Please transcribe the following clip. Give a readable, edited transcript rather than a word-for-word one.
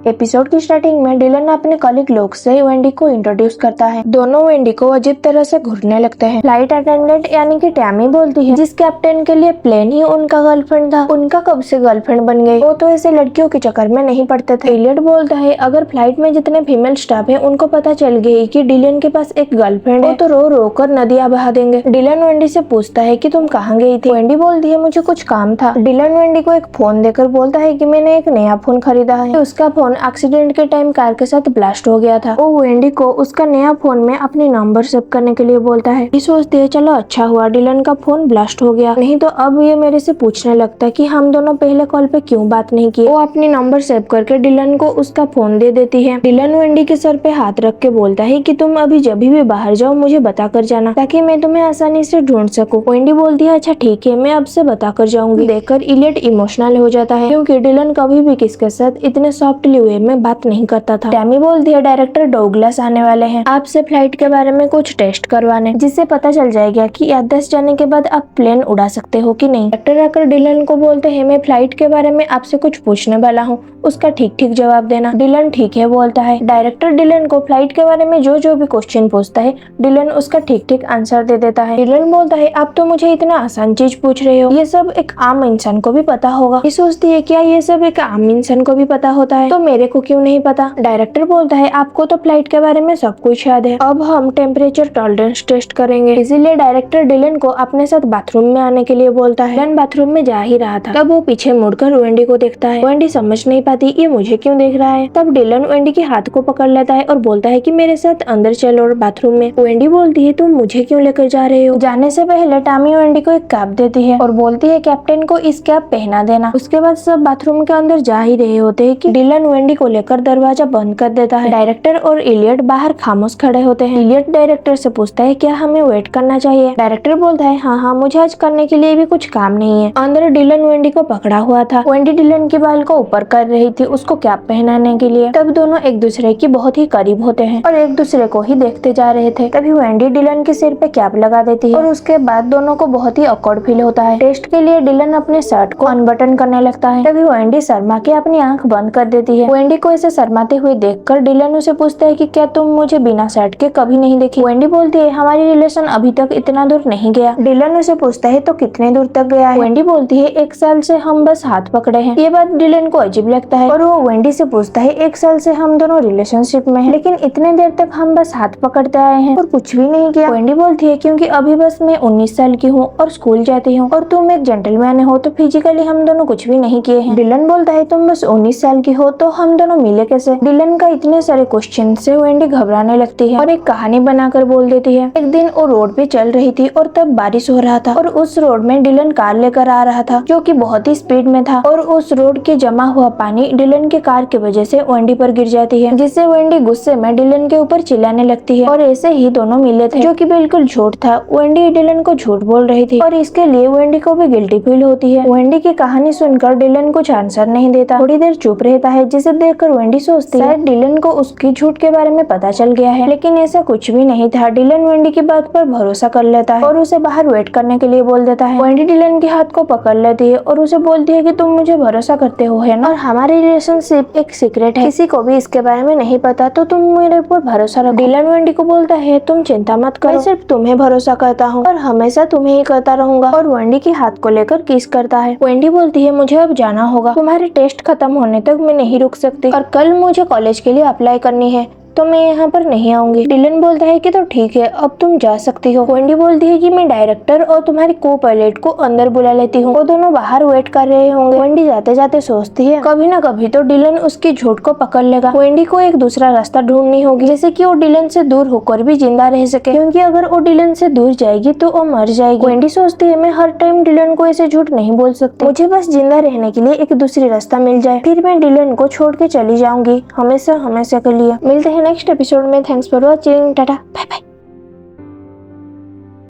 Episode की starting में Dylan अपने कलीग लोग से वेंडी को इंट्रोड्यूस करता है। दोनों वेंडी को अजीब तरह से घूरने लगते हैं। फ्लाइट अटेंडेंट यानी कि टैमी बोलती है जिस कैप्टन के लिए प्लेन ही उनका गर्लफ्रेंड था, उनका कब से गर्लफ्रेंड बन गई, वो तो ऐसे लड़कियों के चक्कर में नहीं पड़ते थे। इलियट बोलता है अगर फ्लाइट में जितने फीमेल स्टाफ है उनको पता चल गई कि डिलन के पास एक गर्लफ्रेंड है तो रो रो कर नदियां बहा देंगे। डिलन वेंडी से पूछता है कि तुम कहाँ गई थी। वेंडी बोलती है मुझे कुछ काम था। डिलन वेंडी को एक फोन देकर बोलता है कि मैंने एक नया फोन खरीदा है। उसका फोन एक्सीडेंट के टाइम कार के साथ ब्लास्ट हो गया था। वो वेंडी को उसका नया फोन में अपने नंबर सेव करने के लिए बोलता है। ये सोचती है चलो अच्छा हुआ डिलन का फोन ब्लास्ट हो गया, नहीं तो अब ये मेरे से पूछने लगता है कि हम दोनों पहले कॉल पे क्यों बात नहीं की। वो अपनी नंबर सेव करके डिलन को उसका फोन दे देती है। डिलन वेंडी के सर पे हाथ रख के बोलता है कि तुम अभी जब भी बाहर जाओ मुझे बता कर जाना ताकि मैं तुम्हें आसानी से ढूंढ सकूं। वेंडी बोलती है अच्छा ठीक है, मैं अब से बता कर जाऊंगी। देखकर इलियट इमोशनल हो जाता है क्योंकि डिलन कभी भी किसके साथ इतने सॉफ्टली वे में बात नहीं करता था। टैमी बोलती है डायरेक्टर डोगलास आने वाले हैं आपसे फ्लाइट के बारे में कुछ टेस्ट करवाने, जिससे पता चल जाएगा कि याददाश्त जाने के बाद आप प्लेन उड़ा सकते हो कि नहीं। डायरेक्टर आकर डिलन को बोलते हैं मैं फ्लाइट के बारे में आपसे कुछ पूछने वाला हूँ, उसका ठीक ठीक जवाब देना। डिलन ठीक है बोलता है। डायरेक्टर डिलन को फ्लाइट के बारे में जो भी क्वेश्चन पूछता है डिलन उसका ठीक ठीक आंसर दे देता है। डिलन बोलता है आप तो मुझे इतना आसान चीज पूछ रहे हो, ये सब एक आम इंसान को भी पता होगा। ये सोचती है क्या ये सब एक आम इंसान को भी पता होता है तो मेरे को क्यों नहीं पता। डायरेक्टर बोलता है आपको तो फ्लाइट के बारे में सब कुछ याद है, अब हम टेम्परेचर टॉलरेंस टेस्ट करेंगे। इसीलिए डायरेक्टर डिलन को अपने साथ बाथरूम में आने के लिए बोलता है। डिलन बाथरूम में जा ही रहा था तब वो पीछे मुड़कर वेंडी को देखता है। वेंडी समझ नहीं पाती ये मुझे क्यों देख रहा है। तब डिलन वेंडी के हाथ को पकड़ लेता है और बोलता है कि मेरे साथ अंदर चलो बाथरूम में। वेंडी बोलती है तुम मुझे क्यों लेकर जा रहे हो। जाने से पहले टॉमी वेंडी को एक कैप देती है और बोलती है कैप्टन को इस कैप पहना देना। उसके बाद सब बाथरूम के अंदर जा ही रहे होते हैं कि डिलन वेंडी को लेकर दरवाजा बंद कर देता है। डायरेक्टर और इलियट बाहर खामोश खड़े होते हैं। इलियट डायरेक्टर से पूछता है क्या हमें वेट करना चाहिए। डायरेक्टर बोलता है हाँ मुझे आज करने के लिए भी कुछ काम नहीं है। अंदर डिलन वेंडी को पकड़ा हुआ था। वेंडी डिलन के बाल को ऊपर कर रही थी उसको कैप पहनाने के लिए। तब दोनों एक दूसरे की बहुत ही करीब होते हैं और एक दूसरे को ही देखते जा रहे थे। तभी वेंडी डिलन के सिर पे कैप लगा देती है और उसके बाद दोनों को बहुत ही ऑकवर्ड फील होता है। टेस्ट के लिए डिलन अपने शर्ट को अनबटन करने लगता है। तभी वेंडी शर्मा के अपनी आंख बंद कर देती है। वेंडी को ऐसे शर्माते हुए देखकर डिलन उसे पूछता है कि क्या तुम मुझे बिना शर्ट के कभी नहीं देखी। वेंडी बोलती है हमारी रिलेशन अभी तक इतना दूर नहीं गया। डिलन उसे पूछता है तो कितने दूर तक गया है। वेंडी बोलती है 1 साल से हम बस हाथ पकड़े हैं। ये बात डिलन को अजीब लगता है और वो वेंडी से पूछता है 1 साल से हम दोनों रिलेशनशिप में हैं, लेकिन इतने देर तक हम बस हाथ पकड़ते आए हैं और कुछ भी नहीं किया। वेंडी बोलती है क्योंकि अभी बस मैं 19 साल की हूँ और स्कूल जाती हूँ और तुम एक जेंटलमैन हो तो फिजिकली हम दोनों कुछ भी नहीं किए हैं। डिलन बोलता है तुम बस 19 साल की हो तो हम दोनों मिले कैसे। डिलन का इतने सारे क्वेश्चन से वेंडी घबराने लगती है और एक कहानी बनाकर बोल देती है। एक दिन वो रोड पे चल रही थी और तब बारिश हो रहा था और उस रोड में डिलन कार लेकर आ रहा था जो कि बहुत ही स्पीड में था और उस रोड के जमा हुआ पानी डिलन के कार की वजह से वेंडी पर गिर जाती है, जिससे वेंडी गुस्से में डिलन के ऊपर चिल्लाने लगती है। और ऐसे ही दोनों मिले थे जो कि बिल्कुल झूठ था। वेंडी डिलन को झूठ बोल रही थी और इसके लिए वेंडी को भी गिल्टी फील होती है। वेंडी की कहानी सुनकर डिलन कुछ आंसर नहीं देता, थोड़ी देर चुप रहता है, जिसे देखकर वेंडी सोचती है शायद डिलन को उसकी झूठ के बारे में पता चल गया है, लेकिन ऐसा कुछ भी नहीं था। डिलन वेंडी की बात पर भरोसा कर लेता है और उसे बाहर वेट करने के लिए बोल देता है। वेंडी डिलन के हाथ को पकड़ लेती है और उसे बोलती है कि तुम मुझे भरोसा करते हो है ना, और हमारी रिलेशनशिप एक सीक्रेट है, किसी को भी इसके बारे में नहीं पता, तो तुम मेरे ऊपर भरोसा रखो। डिलन वेंडी को बोलता है तुम चिंता मत करो, मैं सिर्फ तुम्हें भरोसा करता हूँ और हमेशा तुम्हें ही करता रहूंगा, और वेंडी के हाथ को लेकर किस करता है। वेंडी बोलती है मुझे अब जाना होगा, तुम्हारे टेस्ट खत्म होने तक मैं नहीं रुक सकती और कल मुझे कॉलेज के लिए अप्लाई करनी है तो मैं यहाँ पर नहीं आऊंगी। डिलन बोलता है कि तो ठीक है अब तुम जा सकती हो। वेंडी बोलती है कि मैं डायरेक्टर और तुम्हारी को पायलट को अंदर बुला लेती हूँ, वो दोनों बाहर वेट कर रहे होंगे। वेंडी जाते जाते सोचती है कभी ना कभी तो डिलन उसकी झूठ को पकड़ लेगा। वेंडी को एक दूसरा रास्ता ढूंढनी होगी जैसे कि वो डिलन से दूर होकर भी जिंदा रह सके, क्योंकि अगर वो डिलन से दूर जाएगी तो वो मर जाएगी। वेंडी सोचती है मैं हर टाइम डिलन को ऐसे झूठ नहीं बोल सकती, मुझे बस जिंदा रहने के लिए एक दूसरी रास्ता मिल जाए, फिर मैं डिलन को छोड़ के चली जाऊंगी हमेशा हमेशा के लिए। मिलते हैं नेक्स्ट एपिसोड में। Thanks for watching, tata bye bye.